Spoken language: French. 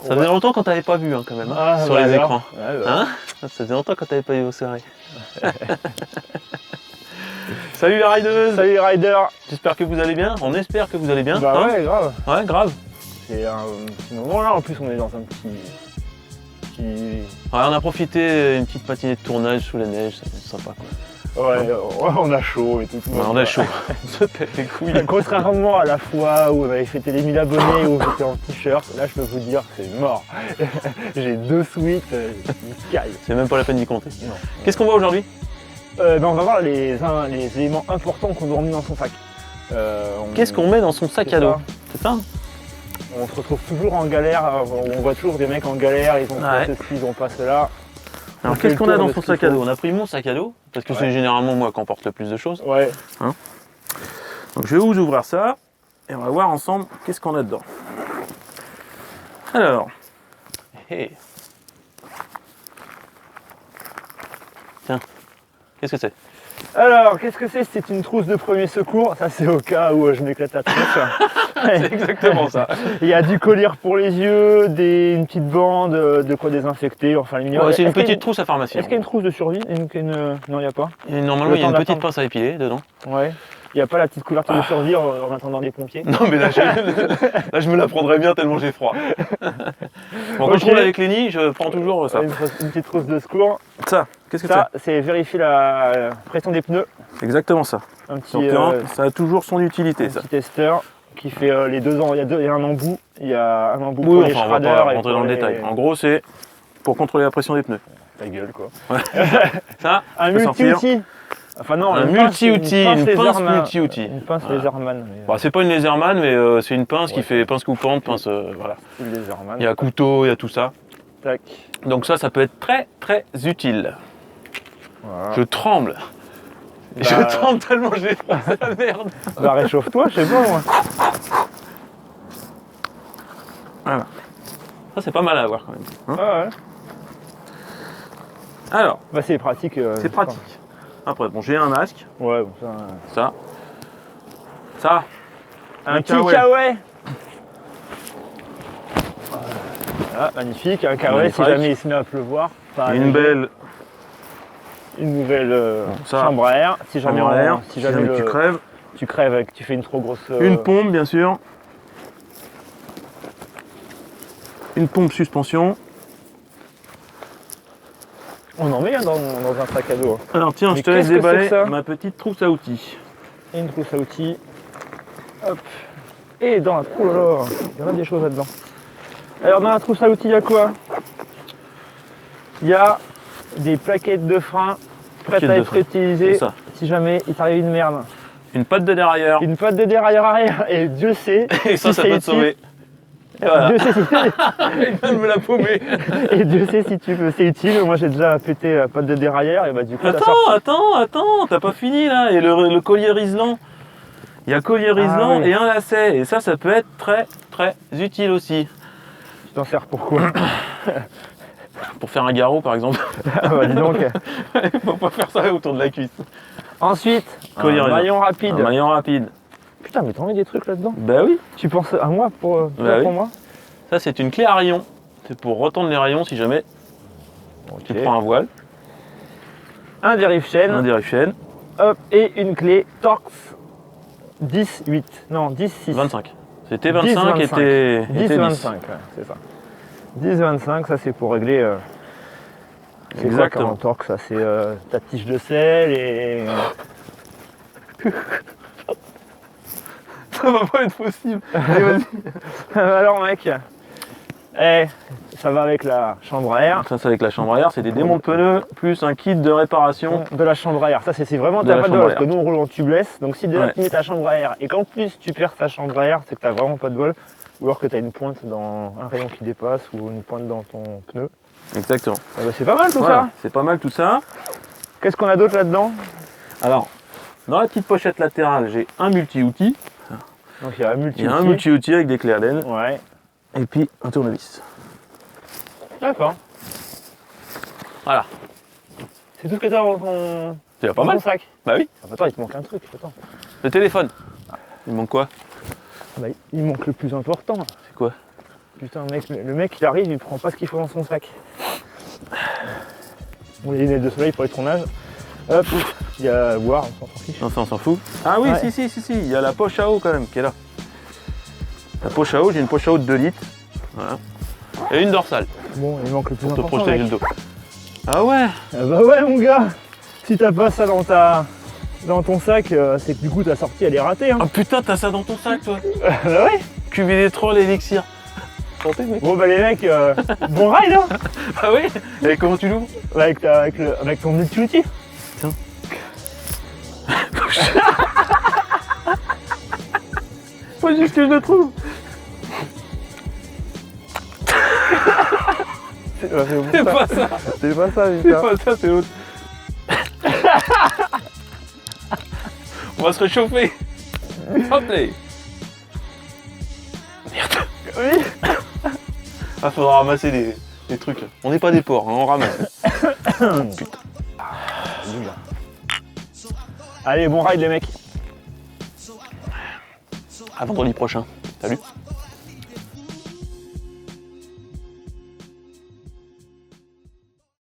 Ça faisait longtemps qu'on t'avait pas vu quand même, sur les écrans. Ouais. Ça faisait longtemps qu'on t'avait pas vu aux soirées. Salut les riders. Salut les riders. J'espère que vous allez bien, on espère que vous allez bien. Bah ouais, grave. Ouais, grave. C'est un petit moment là, en plus on est dans un petit... Ouais, on a profité une petite matinée de tournage sous la neige, c'est sympa quoi. Ouais, on a chaud et tout. Ouais, on a chaud, on se pète les couilles. Contrairement à la fois où on avait fêté les 1000 abonnés où j'étais en t-shirt, là je peux vous dire c'est mort. J'ai 2 sweats, ils caillent. C'est même pas la peine d'y compter. Qu'est-ce qu'on voit aujourd'hui? On va voir les éléments importants qu'on doit emmener dans son sac. Qu'est-ce qu'on met dans son sac à dos? C'est ça? On se retrouve toujours en galère, on voit toujours des mecs en galère, ils ont pas ceci, ils ont pas cela. Alors qu'est-ce qu'on a dans son sac à dos? On a pris mon sac à dos, parce que c'est généralement moi qui emporte le plus de choses. Ouais. Hein, donc je vais vous ouvrir ça, et on va voir ensemble qu'est-ce qu'on a dedans. Alors, tiens, qu'est-ce que c'est? Alors, qu'est-ce que c'est? C'est une trousse de premier secours. Ça, c'est au cas où je m'éclate la tronche. C'est exactement ça. Il y a du collier pour les yeux, une petite bande, de quoi désinfecter. Enfin, ouais, c'est une petite trousse à pharmacie. Est-ce qu'il y a une trousse de survie? Non, il n'y a pas. Et normalement, il y a une petite pince à épiler dedans. Ouais. Il n'y a pas la petite couverture de survie en attendant les pompiers? Non, mais là, je me la prendrais bien tellement j'ai froid. Bon, quand je roule avec Lenny, je prends toujours ça. Une petite trousse de secours. Ça, qu'est-ce que c'est? Ça, c'est vérifier la pression des pneus. C'est exactement ça. Un petit, donc, ça a toujours son utilité. Un petit testeur qui fait les 2 ans. Il y a un embout. Il y a un embout pour les on va shredders. pas rentrer dans le détail. En gros, c'est pour contrôler la pression des pneus. Ta gueule, quoi. Ouais. Ça, un multi-outil. Enfin non, un multi-outil, une pince multi-outil. Une pince Laserman. Bah, c'est pas une Laserman, mais c'est une pince qui fait pince coupante, pince. Voilà. Il y a couteau, il y a tout ça. Tac. Donc ça peut être très très utile. Voilà. Je tremble. Bah, je tremble tellement j'ai froid, c'est la merde. Bah réchauffe-toi, je sais pas moi. Voilà. Ça c'est pas mal à avoir quand même. Hein, ouais. Alors. Bah c'est pratique. C'est pratique. Après, bon, j'ai un masque. Ouais, bon, ça. Ça. Un petit kawaii. Voilà, magnifique, un kawaii si jamais il se met à pleuvoir. Une nouvelle chambre à air. Si jamais, si jamais tu crèves. Tu crèves et que tu fais une trop grosse... Une pompe, bien sûr. Une pompe suspension. On en met dans un sac à dos. Alors tiens, je te laisse déballer ma petite trousse à outils. Et une trousse à outils. Hop. Et dans la trousse, oh là là, il y en a des choses là-dedans. Alors dans la trousse à outils, il y a quoi? Il y a des plaquettes de frein prêtes à être utilisées si jamais il t'arrive une merde. Une patte de dérailleur. Une patte de dérailleur arrière, et Dieu sait. Et ça, ça peut te sauver. Voilà. Dieu sait si il vient de me la paumer. Et Dieu sait si tu veux, c'est utile. Moi j'ai déjà pété la patte de dérailleur et bah du coup. Attends, t'as pas fini là. Et le collier isolant. Il y a collier isolant et un lacet. Et ça peut être très très utile aussi. Tu t'en sers pour quoi? Pour faire un garrot par exemple. Ah bah dis donc. Faut pas faire ça autour de la cuisse. Ensuite, un maillon rapide. Un maillon rapide. Putain, mais t'en mets des trucs là-dedans? Bah oui. Tu penses à moi pour moi? Ça, c'est une clé à rayons. C'est pour retendre les rayons si jamais tu prends un voile. Un dérive-chaîne. Un dérive-chaîne. Hop, et une clé Torx 10-8. Non, 10-6. 25. C'était 25 et 10-25, ouais, c'est ça. 10-25, ça c'est pour régler. Exactement. En Torx, ça c'est ta tige de sel et. Ça va pas être possible. Allez, vas-y. Alors mec, ça va avec la chambre à air. Ça c'est avec la chambre à air, c'est des démonts de pneus plus un kit de réparation. De la chambre à air, ça c'est vraiment ta pas de bol parce que nous on roule en tubeless. Donc si déjà tu mets ta chambre à air et qu'en plus tu perds ta chambre à air, c'est que t'as vraiment pas de bol. Ou alors que t'as une pointe dans un rayon qui dépasse ou une pointe dans ton pneu. Exactement. Ah bah, c'est pas mal tout ça. C'est pas mal tout ça. Qu'est-ce qu'on a d'autre là-dedans? Alors, dans la petite pochette latérale, j'ai un multi-outil. Donc il y a un multi-outil. Il y a un multi-outil avec des clés Allen. Ouais. Et puis un tournevis. D'accord. Voilà. C'est tout ce que t'as dans ton... C'est pas mal. Sac. Bah oui. Attends, il te manque un truc. Attends. Le téléphone. Il manque quoi? Bah, il manque le plus important. C'est quoi? Putain, le mec il arrive, il prend pas ce qu'il faut dans son sac. Bon, les lunettes de soleil pour les tournages. Hop, il y a à boire, on s'en fiche. Non, ça on s'en fout. Ah oui, Ouais. si, il y a la poche à eau quand même qui est là. La poche à eau, j'ai une poche à eau de 2 litres. Voilà. Et une dorsale Bon, il manque le plus pour te important, protéger mec. le dos. Ah ouais. Ah bah ouais, mon gars. Si t'as pas ça dans ton sac, c'est que du coup ta sortie elle est ratée. Hein. Ah putain, t'as ça dans ton sac toi. Bah ouais. Cuvée des trolls, élixir. Santé mec. Bon bah les mecs, bon ride hein. Ah oui. Et comment tu l'ouvres? Avec ton multi-outil. Tiens. Faut juste que je le trouve. C'est pas ça. C'est pas ça, C'est pas ça, c'est l'autre. On va se réchauffer. Hop là. Merde. Oui. Ah, faudra ramasser les trucs là. On n'est pas des porcs, hein, on ramasse. Putain. Allez, bon ride les mecs. À vendredi prochain. Salut.